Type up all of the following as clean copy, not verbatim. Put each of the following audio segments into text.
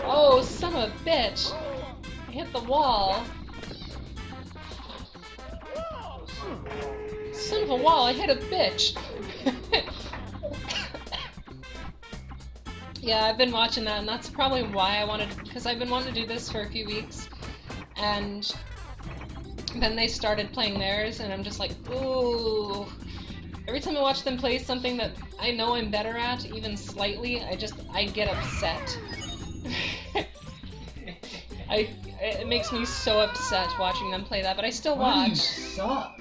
Oh, son of a bitch! I hit the wall. Son of a wall, I hit a bitch! Yeah, I've been watching that, and that's probably why I wanted, because I've been wanting to do this for a few weeks, and then they started playing theirs, and I'm just like, ooh. Every time I watch them play something that I know I'm better at, even slightly, I get upset. It makes me so upset watching them play that, but I still watch. Why do you suck?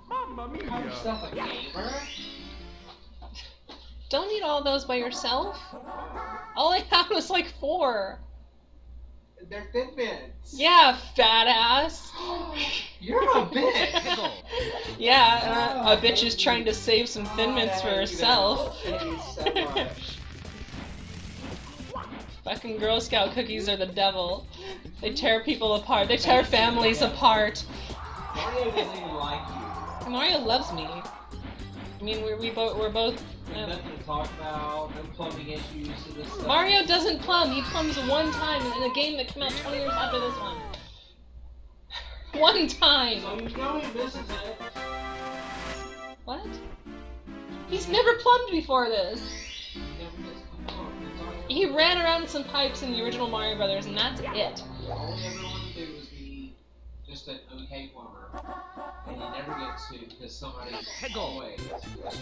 Mamma mia! Call yourself a gamer? Don't eat all those by yourself. All I had was like 4. They're Fitbits. Yeah, fat ass. You're a bitch. Yeah, a bitch is trying to save some Thin Mints for herself. Fucking Girl Scout cookies are the devil. They tear people apart. They tear families apart. Mario doesn't even like you. Mario loves me. I mean, we're both. Nothing to talk about. No plumbing issues to this stuff. Mario doesn't plumb. He plums one time in a game that came out 20 years after this one. One time. So you know he misses it. What? He's never plumbed before this. He never gets come on. He ran around some pipes in the original Mario Brothers, and that's it. All he ever wanted to do was be just an okay plumber. And he never gets to because somebody's always stressed.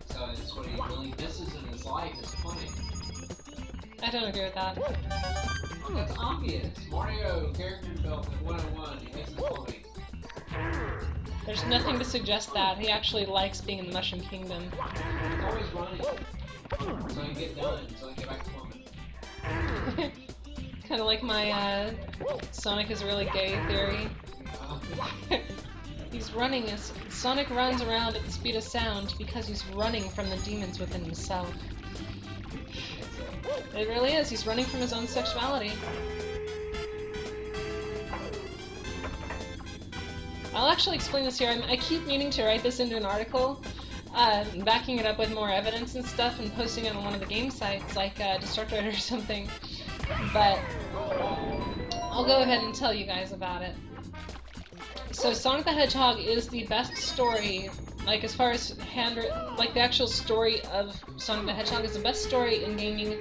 So that's what he really misses in his life is plumbing. I don't agree with that. That's obvious. Mario character development 101, he misses plumbing. There's nothing to suggest that. He actually likes being in the Mushroom Kingdom. He's always running. So he can get done, so he can get back to plumbing. Kind of like my Sonic is really gay theory. He's running as Sonic runs around at the speed of sound because he's running from the demons within himself. It really is. He's running from his own sexuality. I'll actually explain this here. I keep meaning to write this into an article, backing it up with more evidence and stuff and posting it on one of the game sites like Destructoid or something. But I'll go ahead and tell you guys about it. So Sonic the Hedgehog is the best story, like as far as like the actual story of Sonic the Hedgehog is the best story in gaming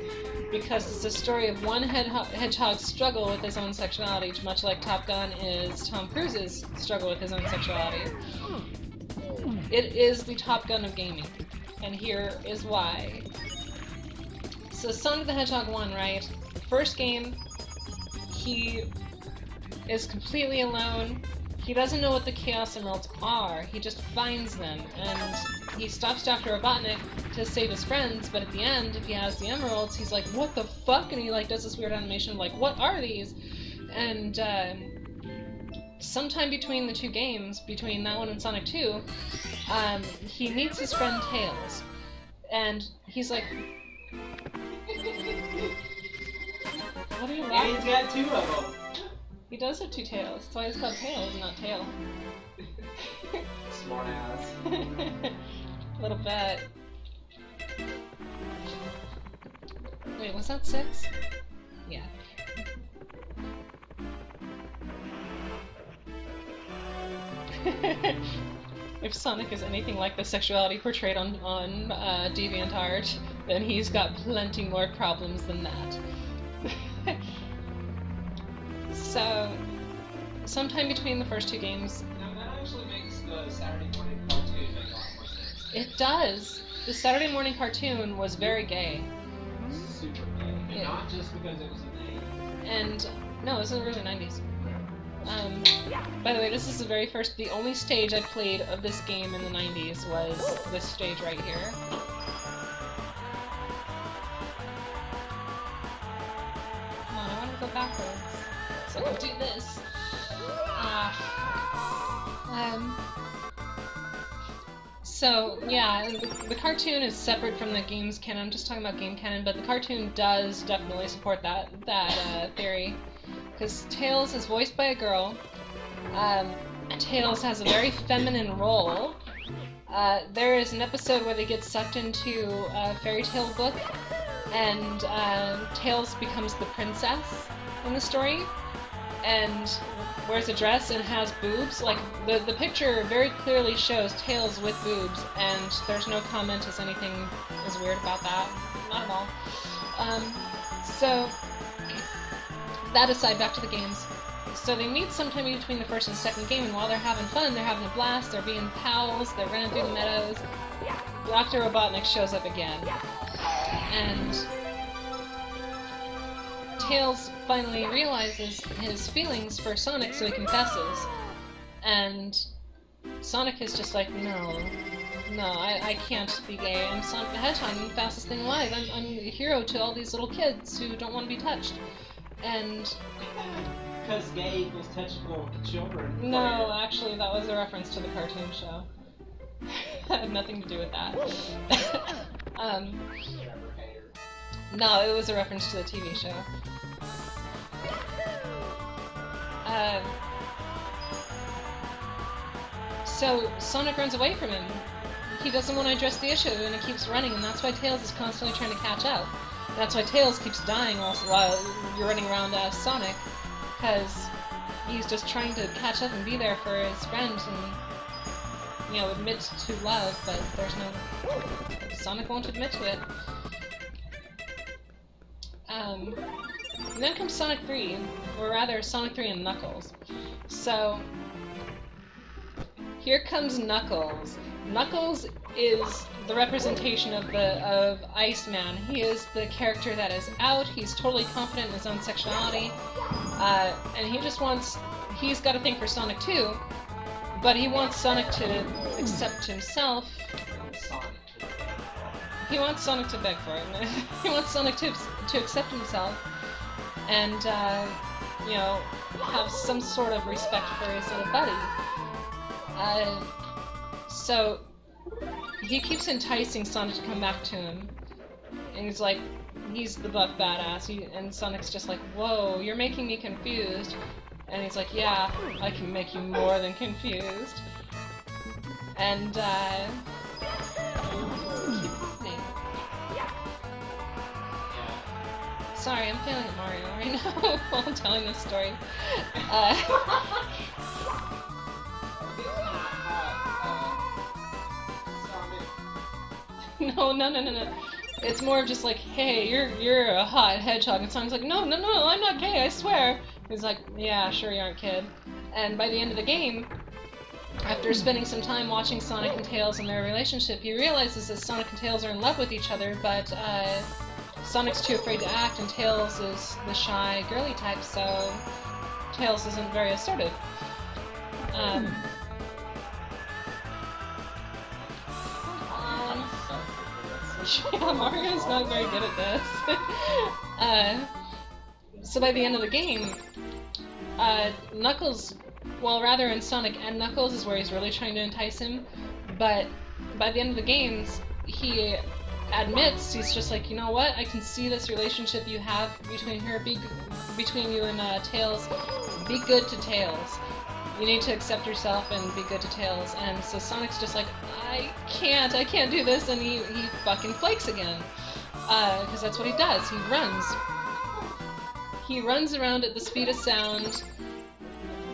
because it's the story of one hedgehog's struggle with his own sexuality, much like Top Gun is Tom Cruise's struggle with his own sexuality. It is the Top Gun of gaming, and here is why. So Sonic the Hedgehog 1, right? First game, he is completely alone. He doesn't know what the Chaos Emeralds are. He just finds them, and he stops Dr. Robotnik to save his friends, but at the end, if he has the emeralds, he's like, what the fuck? And he like does this weird animation like, what are these? And sometime between the two games, between that one and Sonic 2, he meets his friend Tails. And he's like... What are you laughing And he's got 2 of them. He does have 2 tails. That's why it's called Tails, not Tail. Smart ass. A little bit. Wait, was that 6? Yeah. If Sonic is anything like the sexuality portrayed on DeviantArt, then he's got plenty more problems than that. So, sometime between the first 2 games... Now that actually makes the Saturday morning cartoon make a lot more sense. It does! The Saturday morning cartoon was very gay. Super gay. And not just because it was a name. And, no, it was in the early 90s. By the way, this is the only stage I played of this game in the 90s was this stage right here. Come on, I want to go backwards. So I can do this. So, yeah, the cartoon is separate from the game's canon. I'm just talking about game canon, but the cartoon does definitely support that theory. Because Tails is voiced by a girl. Tails has a very feminine role. There is an episode where they get sucked into a fairy tale book, and Tails becomes the princess in the story, and wears a dress and has boobs. Like, the picture very clearly shows Tails with boobs, and there's no comment as anything is weird about that. Not at all. So, that aside, back to the games. So they meet sometime in between the first and second game, and while they're having fun, they're having a blast, they're being pals, they're running through the meadows, Dr. Robotnik shows up again. And Tails finally realizes his feelings for Sonic, so he confesses. And Sonic is just like, no, I can't be gay. I'm Sonic the Hedgehog, I'm the fastest thing alive. I'm a hero to all these little kids who don't want to be touched. And... Because gay equals touchable children. No, actually, that was a reference to the cartoon show. Had nothing to do with that. No, it was a reference to the TV show. So Sonic runs away from him. He doesn't want to address the issue, and he keeps running, and that's why Tails is constantly trying to catch up. That's why Tails keeps dying while you're running around Sonic, because he's just trying to catch up and be there for his friends and, you know, admit to love, but there's no... Sonic won't admit to it. And then comes Sonic 3, or rather Sonic 3 and Knuckles. So, here comes Knuckles. Knuckles is the representation of Iceman. He is the character that is out, he's totally confident in his own sexuality, and he just wants... He's got a thing for Sonic too, but he wants Sonic to accept himself. He wants Sonic to beg for it. He wants Sonic to accept himself and, you know, have some sort of respect for his little buddy. So he keeps enticing Sonic to come back to him, and he's like, he's the buff badass, and Sonic's just like, whoa, you're making me confused. And he's like, yeah, I can make you more than confused. And, sorry, I'm feeling at Mario right now while I'm telling this story. No. It's more of just like, hey, you're a hot hedgehog, and Sonic's like, no, I'm not gay, I swear. He's like, yeah, sure you aren't, kid. And by the end of the game, after spending some time watching Sonic and Tails and their relationship, he realizes that Sonic and Tails are in love with each other, but Sonic's too afraid to act, and Tails is the shy, girly type, so Tails isn't very assertive. Yeah, Mario's not very good at this. So by the end of the game, Knuckles, well, rather in Sonic and Knuckles is where he's really trying to entice him, but by the end of the games, he admits, he's just like, you know what, I can see this relationship you have between you and Tails. Be good to Tails. You need to accept yourself and be good to Tails. And so Sonic's just like, I can't do this, and he fucking flakes again. Because that's what he does, he runs. He runs around at the speed of sound,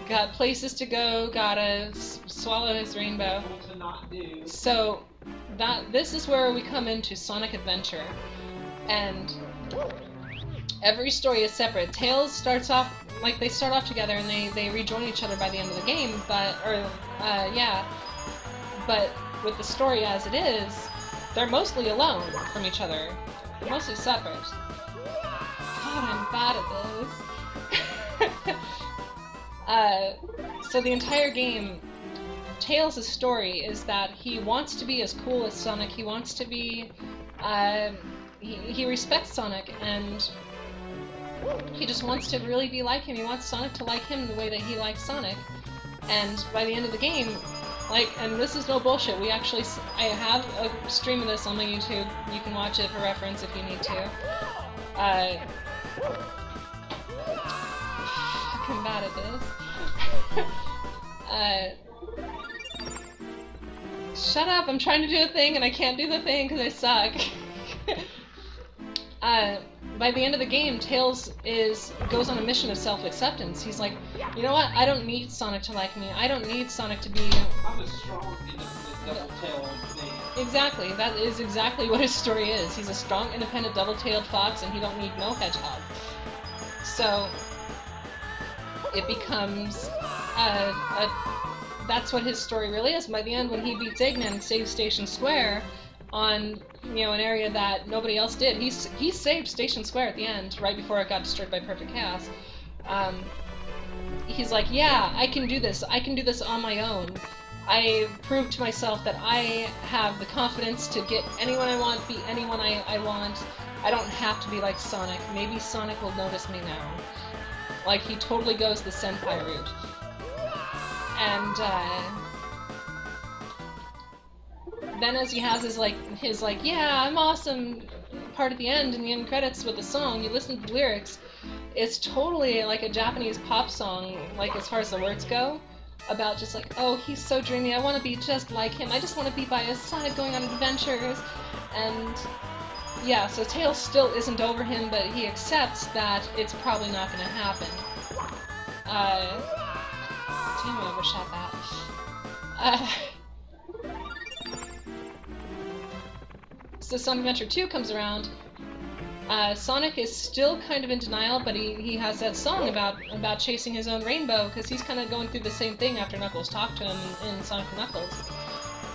got places to go, gotta swallow his rainbow. So, this is where we come into Sonic Adventure. And every story is separate. Tails starts off, like, they start off together and they rejoin each other by the end of the game, but with the story as it is, they're mostly alone from each other. They're mostly separate. God, I'm bad at this. So the entire game, Tails' story is that he wants to be as cool as Sonic, he wants to be, he respects Sonic, and he just wants to really be like him. He wants Sonic to like him the way that he likes Sonic. And by the end of the game, like, and this is no bullshit, I have a stream of this on my YouTube. You can watch it for reference if you need to. Fucking bad at this. Shut up, I'm trying to do a thing and I can't do the thing because I suck. By the end of the game, Tails goes on a mission of self-acceptance. He's like, you know what, I don't need Sonic to like me. I don't need Sonic to be... I'm a strong, independent, double-tailed thing. Exactly, that is exactly what his story is. He's a strong, independent, double-tailed fox and he don't need no hedgehog. So, it becomes... that's what his story really is. By the end, when he beats Eggman and saves Station Square on, you know, an area that nobody else did, he saved Station Square at the end, right before it got destroyed by Perfect Chaos. He's like, yeah, I can do this. I can do this on my own. I proved to myself that I have the confidence to get anyone I want, beat anyone I want. I don't have to be like Sonic. Maybe Sonic will notice me now. Like, he totally goes the Senpai route. And, then as he has his yeah, I'm awesome part at the end, in the end credits with the song, you listen to the lyrics, it's totally like a Japanese pop song, like as far as the words go, about just like, oh, he's so dreamy, I want to be just like him, I just want to be by his side going on adventures, and yeah, so Tails still isn't over him, but he accepts that it's probably not going to happen. Damn, I overshot that. So Sonic Adventure 2 comes around. Sonic is still kind of in denial, but he has that song about chasing his own rainbow, because he's kind of going through the same thing after Knuckles talked to him in Sonic & Knuckles.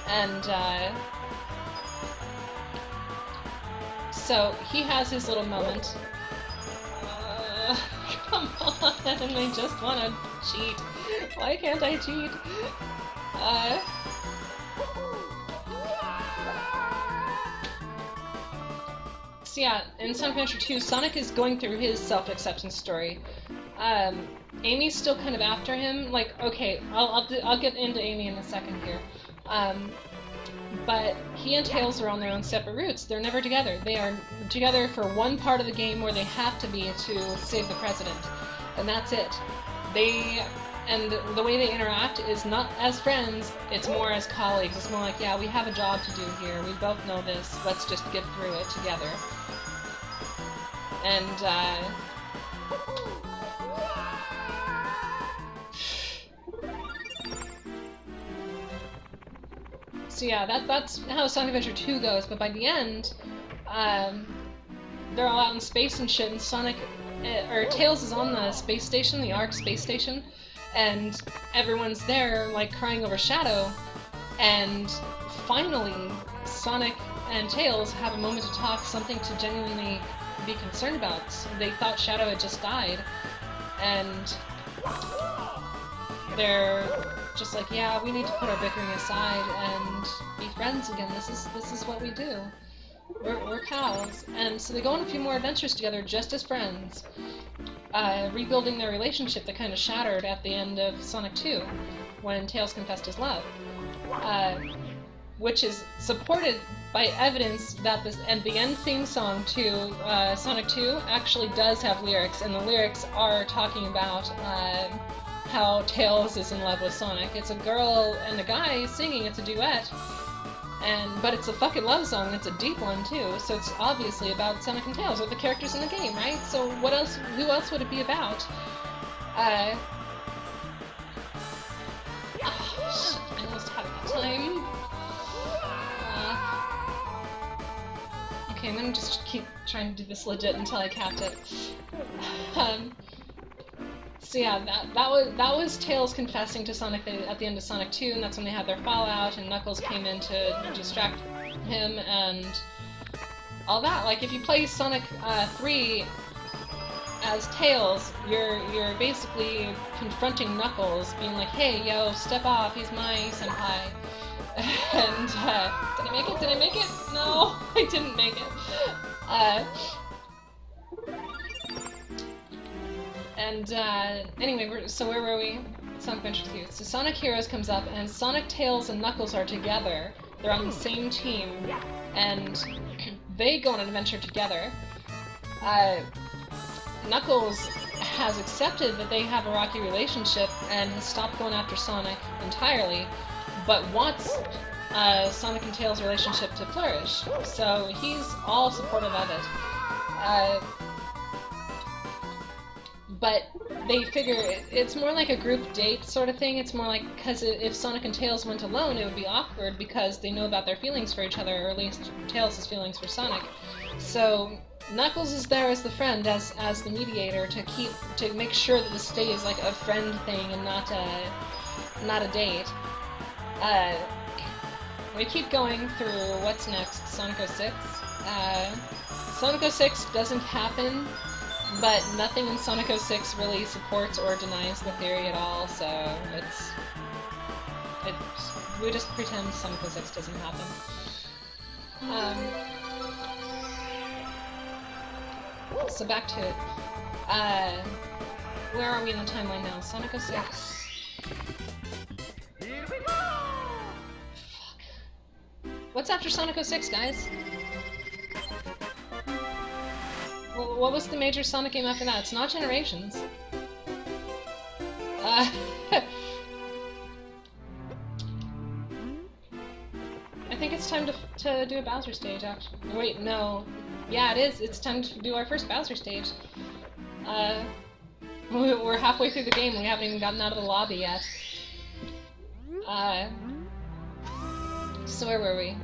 And, so he has his little moment. Come on, I just want to cheat. Why can't I cheat? So yeah, in Sonic Adventure 2, Sonic is going through his self-acceptance story. Amy's still kind of after him. Like, okay, I'll get into Amy in a second here. But he and Tails are on their own separate routes. They're never together. They are together for one part of the game where they have to be to save the president. And that's it. And the way they interact is not as friends, it's more as colleagues. It's more like, yeah, we have a job to do here. We both know this. Let's just get through it together. And, so yeah, that's how Sonic Adventure 2 goes, but by the end, they're all out in space and shit, and Tails is on the space station, the Ark space station, and everyone's there, like, crying over Shadow, and finally, Sonic and Tails have a moment to talk, something to genuinely be concerned about. They thought Shadow had just died, and they're just like, yeah, we need to put our bickering aside and be friends again. This is what we do. We're pals. And so they go on a few more adventures together just as friends, rebuilding their relationship that kind of shattered at the end of Sonic 2 when Tails confessed his love, which is supported by evidence that the end theme song to Sonic 2 actually does have lyrics, and the lyrics are talking about how Tails is in love with Sonic. It's a girl and a guy singing, it's a duet, but it's a fucking love song, it's a deep one too, so it's obviously about Sonic and Tails, or the characters in the game, right? So what else, who else would it be about? I almost had that time. Okay, I'm gonna just keep trying to do this legit until I capped it. So yeah, that was Tails confessing to Sonic at the end of Sonic 2, and that's when they had their fallout, and Knuckles came in to distract him, and all that. Like, if you play Sonic 3 as Tails, you're basically confronting Knuckles, being like, hey, yo, step off, he's my senpai. And, did I make it? Did I make it? No, I didn't make it. Anyway, so where were we? Sonic Adventure 2. So Sonic Heroes comes up, and Sonic, Tails, and Knuckles are together. They're on the same team, and they go on an adventure together. Knuckles has accepted that they have a rocky relationship and has stopped going after Sonic entirely, but wants Sonic and Tails' relationship to flourish. So he's all supportive of it. But they figure it's more like a group date sort of thing. It's more like, because if Sonic and Tails went alone, it would be awkward because they know about their feelings for each other, or at least Tails' feelings for Sonic. So Knuckles is there as the friend, as the mediator, to make sure that this stays like a friend thing and not a date. We keep going through what's next, Sonic 06. Sonic 06 doesn't happen, but nothing in Sonic 06 really supports or denies the theory at all, so we just pretend Sonic 06 doesn't happen. So back to it. Where are we in the timeline now? Sonic 06. Here we go! What's after Sonic 06, guys? What was the major Sonic game after that? It's not Generations. I think it's time to do a Bowser stage, actually. Wait, no. Yeah, it is. It's time to do our first Bowser stage. We're halfway through the game. We haven't even gotten out of the lobby yet. So where were we?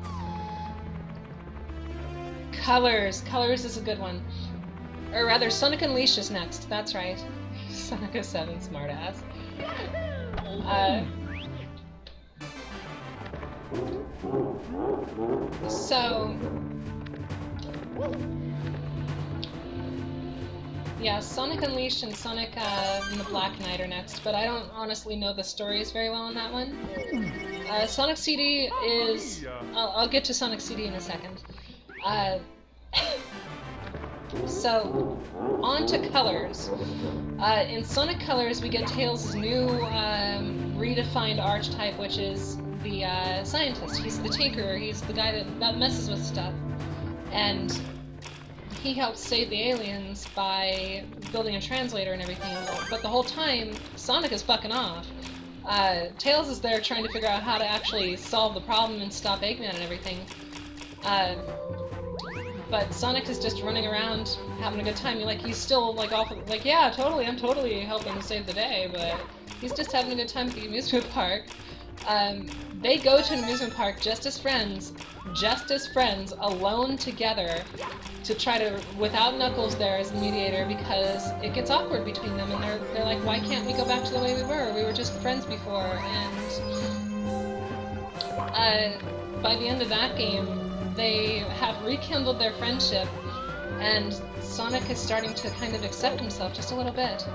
Colors. Colors is a good one. Or rather, Sonic Unleashed is next. That's right. Sonic 07, smartass. So... yeah, Sonic Unleashed and Sonic and the Black Knight are next, but I don't honestly know the stories very well on that one. Sonic CD is... I'll get to Sonic CD in a second. So, on to Colors. In Sonic Colors, we get Tails' new redefined archetype, which is the scientist. He's the tinkerer, he's the guy that messes with stuff. And he helps save the aliens by building a translator and everything, but the whole time, Sonic is fucking off. Tails is there trying to figure out how to actually solve the problem and stop Eggman and everything. But Sonic is just running around having a good time. He's still like, yeah, totally, I'm totally helping save the day, but he's just having a good time at the amusement park. They go to an amusement park just as friends, alone together, to try to, without Knuckles there as the mediator, because it gets awkward between them, and they're like, why can't we go back to the way we were? We were just friends before, and by the end of that game, they have rekindled their friendship, and Sonic is starting to kind of accept himself just a little bit.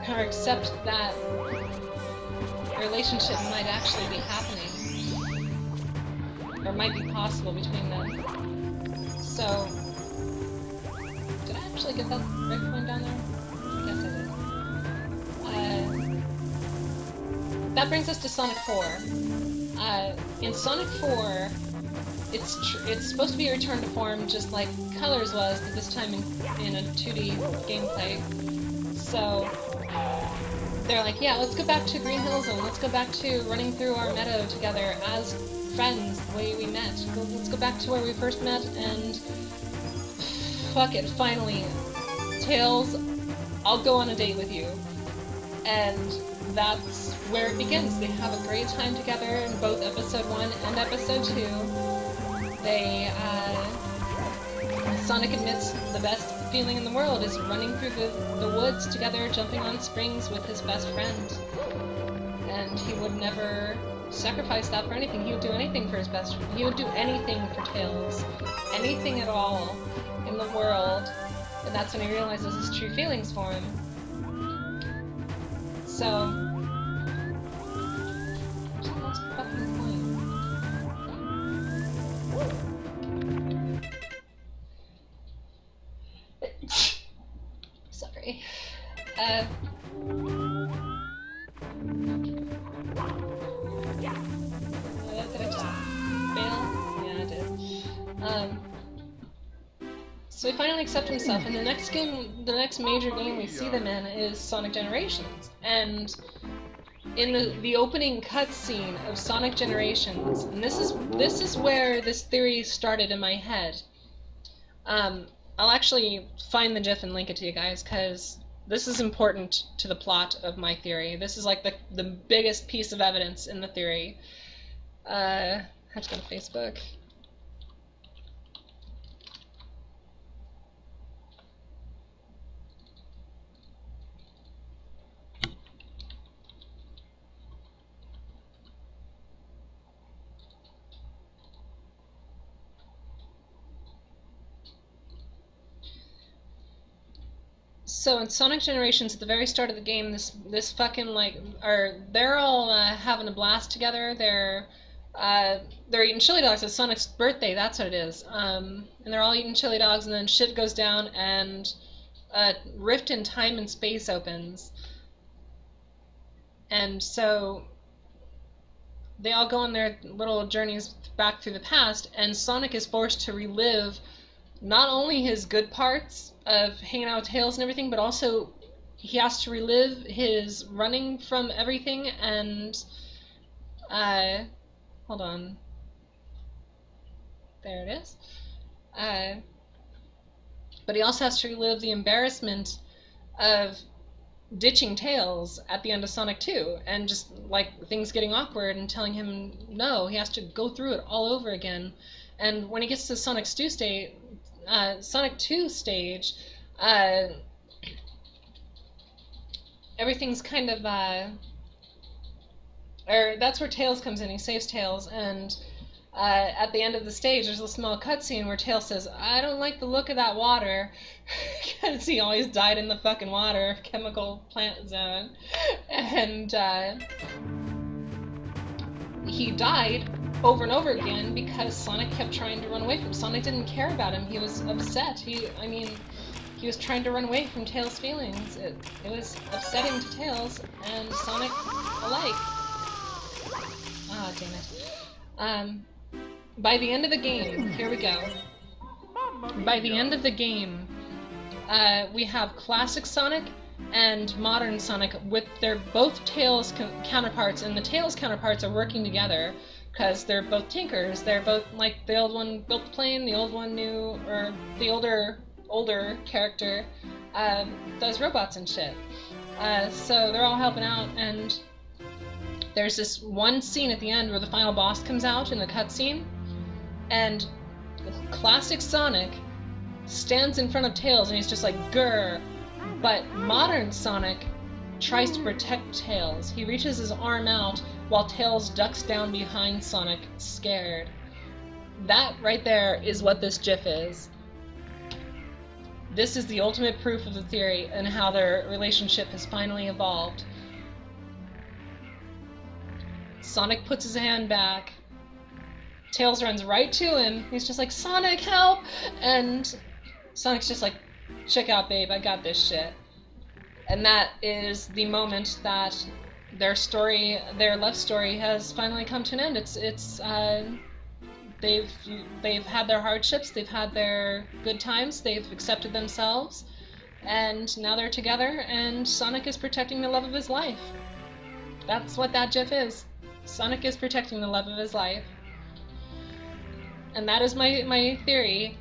Or accept that a relationship might actually be happening. Or might be possible between them. So... did I actually get that red coin down there? Yes, I did. That brings us to Sonic 4. In Sonic 4, it's supposed to be a return to form just like Colors was, but this time in a 2D gameplay. So they're like, yeah, let's go back to Green Hill Zone, let's go back to running through our meadow together as friends, the way we met. Let's go back to where we first met, and fuck it, finally. Tails, I'll go on a date with you. And that's where it begins. They have a great time together in both Episode 1 and Episode 2. They, Sonic admits the best feeling in the world is running through the woods together, jumping on springs with his best friend. And he would never sacrifice that for anything. He would do anything for his best friend. He would do anything for Tails. Anything at all in the world. And that's when he realizes his true feelings for him. So... what's the fucking point? Sorry. Did I just fail? Yeah, I did. So he finally accepts himself, and the next game, the next major game we see them in is Sonic Generations. And in the opening cutscene of Sonic Generations, and this is where this theory started in my head. I'll actually find the GIF and link it to you guys, because this is important to the plot of my theory. This is like the biggest piece of evidence in the theory. I have to go to Facebook. So in Sonic Generations, at the very start of the game, this fucking they're all having a blast together. They're eating chili dogs. It's Sonic's birthday. That's what it is. And they're all eating chili dogs, and then shit goes down, and a rift in time and space opens. And so they all go on their little journeys back through the past, and Sonic is forced to relive not only his good parts of hanging out with Tails and everything, but also he has to relive his running from everything and hold on. There it is. But he also has to relive the embarrassment of ditching Tails at the end of Sonic 2, and just like things getting awkward and telling him no, he has to go through it all over again. And when he gets to Sonic 2 stage, everything's kind of that's where Tails comes in. He saves Tails, and at the end of the stage, there's a small cutscene where Tails says, "I don't like the look of that water," because he always died in the fucking water, chemical plant zone, and he died over and over again because Sonic kept trying to run away from him. Sonic didn't care about him. He was upset. He was trying to run away from Tails' feelings. It was upsetting to Tails and Sonic alike. Ah, damn it. By the end of the game, here we go. By the end of the game, we have classic Sonic and modern Sonic with their both Tails counterparts, and the Tails counterparts are working together because they're both tinkers. They're both, like, the old one built the plane, the old one knew, or the older character does robots and shit. So they're all helping out, and there's this one scene at the end where the final boss comes out in the cutscene, and classic Sonic stands in front of Tails and he's just like, grr. But modern Sonic tries to protect Tails. He reaches his arm out while Tails ducks down behind Sonic, scared. That right there is what this GIF is. This is the ultimate proof of the theory and how their relationship has finally evolved. Sonic puts his hand back. Tails runs right to him. He's just like, "Sonic, help!" And Sonic's just like, "Check out, babe, I got this shit." And that is the moment that their love story has finally come to an end. They've had their hardships, they've had their good times, they've accepted themselves, and now they're together, and Sonic is protecting the love of his life. That's what that GIF is. Sonic is protecting the love of his life. And that is my theory.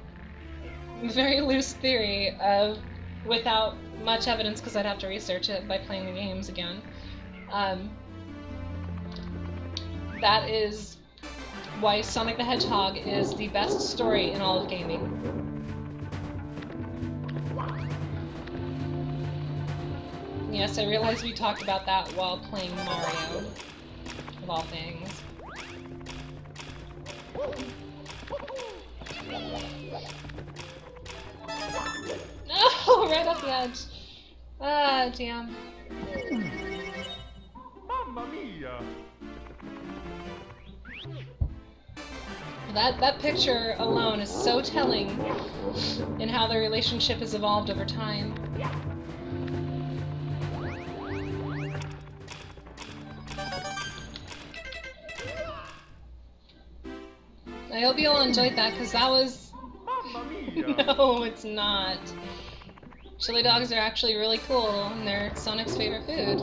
Very loose theory of, without much evidence, because I'd have to research it by playing the games again. That is why Sonic the Hedgehog is the best story in all of gaming. Yes, I realize we talked about that while playing Mario, of all things. No, right off the edge. Ah, damn. Mamma mia! That picture alone is so telling in how their relationship has evolved over time. I hope you all enjoyed that, because that was... Mamma mia! No, it's not. Chili dogs are actually really cool, and they're Sonic's favorite food.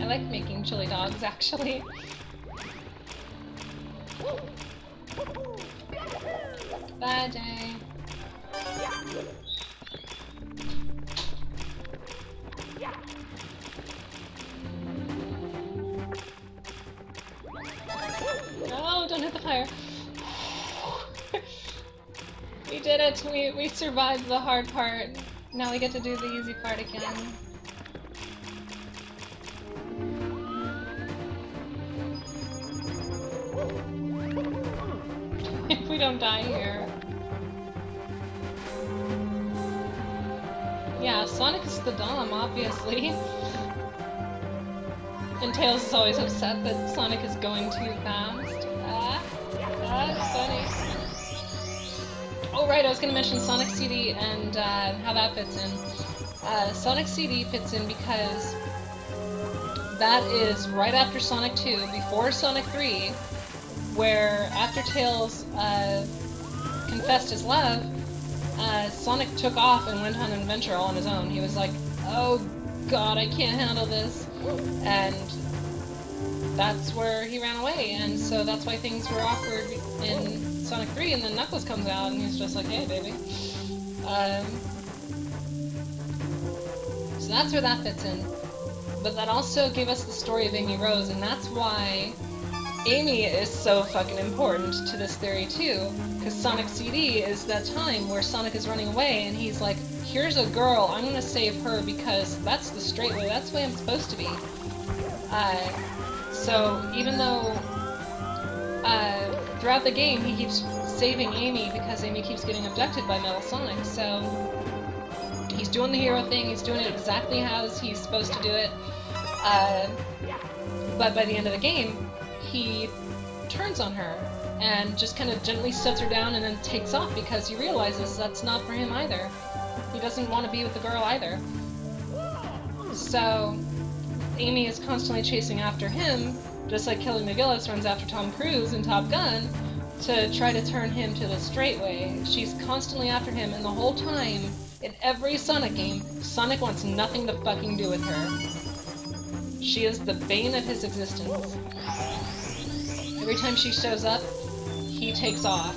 I like making chili dogs, actually. Bye, Jay. No, don't hit the fire. We did it! We survived the hard part. Now we get to do the easy part again. If we don't die here. Yeah, Sonic is the Dom, obviously. And Tails is always upset that Sonic is going too fast. Funny. Oh right, I was gonna mention Sonic CD and how that fits in. Sonic CD fits in because that is right after Sonic 2, before Sonic 3, where after Tails confessed his love, Sonic took off and went on an adventure all on his own. He was like, oh god, I can't handle this. And that's where he ran away, and so that's why things were awkward in Sonic 3, and then Knuckles comes out and he's just like, hey baby. So that's where that fits in. But that also gave us the story of Amy Rose, and that's why Amy is so fucking important to this theory too, because Sonic CD is that time where Sonic is running away and he's like, here's a girl, I'm gonna save her because that's the straight way, that's the way I'm supposed to be. So even though throughout the game he keeps saving Amy because Amy keeps getting abducted by Metal Sonic, so he's doing the hero thing, he's doing it exactly as he's supposed to do it, but by the end of the game, he turns on her and just kind of gently sets her down and then takes off because he realizes that's not for him either. He doesn't want to be with the girl either. So Amy is constantly chasing after him, just like Kelly McGillis runs after Tom Cruise in Top Gun, to try to turn him to the straight way. She's constantly after him, and the whole time, in every Sonic game, Sonic wants nothing to fucking do with her. She is the bane of his existence. Every time she shows up, he takes off.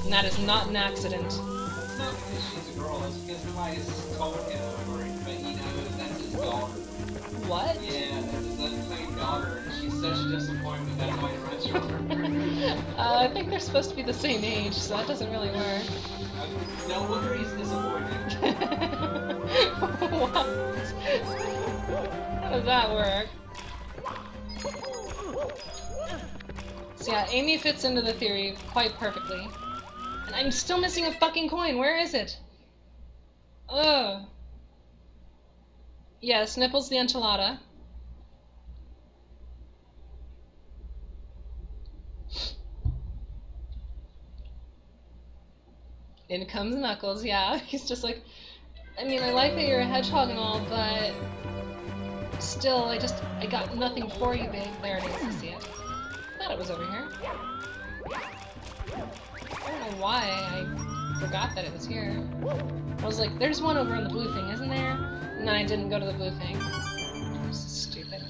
And that is not an accident. It's not because she's a girl, it's because nobody has told him over it, but he knows that's his daughter. What? Yeah, that's his unnamed daughter, and she's such a disappointment, that's why he runs from her. I think they're supposed to be the same age, so that doesn't really work. No wonder he's disappointed. What? How does that work? So yeah, Amy fits into the theory quite perfectly. And I'm still missing a fucking coin, where is it? Ugh. Yes, Nipples the enchilada. In comes Knuckles, yeah. He's just like, I mean, I like that you're a hedgehog and all, but still, I got nothing for you, babe. There it is, I see it. Thought it was over here. I don't know why I forgot that it was here. I was like, there's one over on the blue thing, isn't there? And then I didn't go to the blue thing. This is stupid.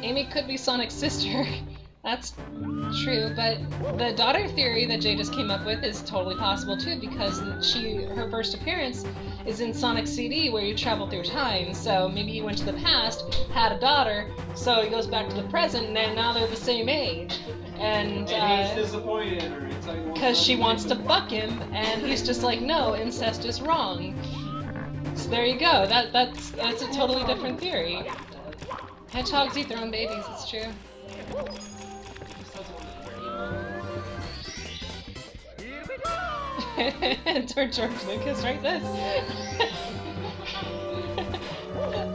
Amy could be Sonic's sister. That's true, but the daughter theory that Jay just came up with is totally possible too, because her first appearance is in Sonic CD, where you travel through time. So maybe he went to the past, had a daughter, so he goes back to the present, and now they're the same age. And he's disappointed in her. Because she wants to fuck him, and he's just like, no, incest is wrong. So there you go. That's a totally different theory. Hedgehogs eat their own babies. It's true. George Lucas, right? This.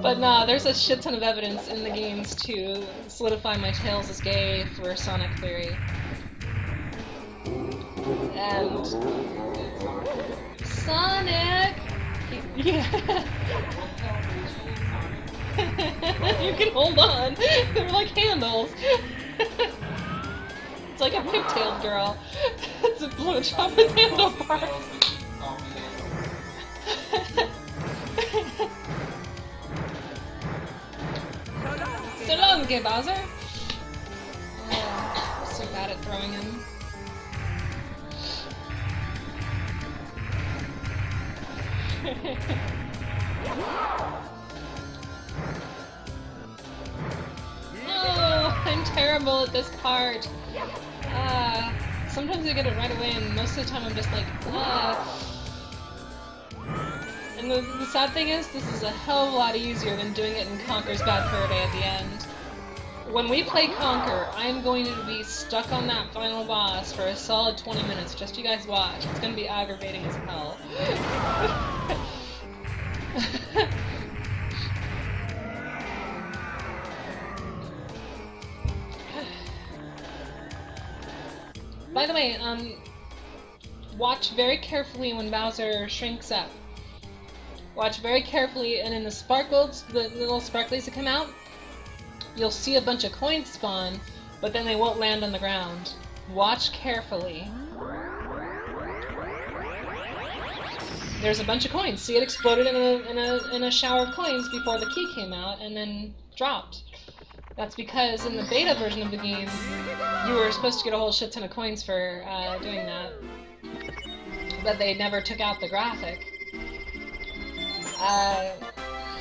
But nah, there's a shit ton of evidence in the games to solidify my Tails is gay for Sonic theory. And Sonic! Yeah. You can hold on. They're like handles. like a pigtailed girl. It's a blowjob with handlebars. So long, okay, Bowser. Oh, so bad at throwing him. Oh, I'm terrible at this part. Sometimes I get it right away, and most of the time I'm just like, And the sad thing is, this is a hell of a lot easier than doing it in Conker's Bad Fur Day at the end. When we play Conker, I'm going to be stuck on that final boss for a solid 20 minutes. Just you guys watch. It's going to be aggravating as hell. By the way, watch very carefully when Bowser shrinks up. Watch very carefully, and in the sparkles, the little sparklies that come out, you'll see a bunch of coins spawn, but then they won't land on the ground. Watch carefully. There's a bunch of coins. See, it exploded in a shower of coins before the key came out, and then dropped. That's because in the beta version of the game, you were supposed to get a whole shit ton of coins for doing that, but they never took out the graphic.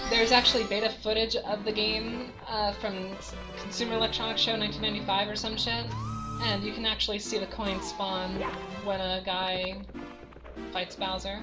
There's actually beta footage of the game from Consumer Electronics Show 1995 or some shit, and you can actually see the coins spawn when a guy fights Bowser.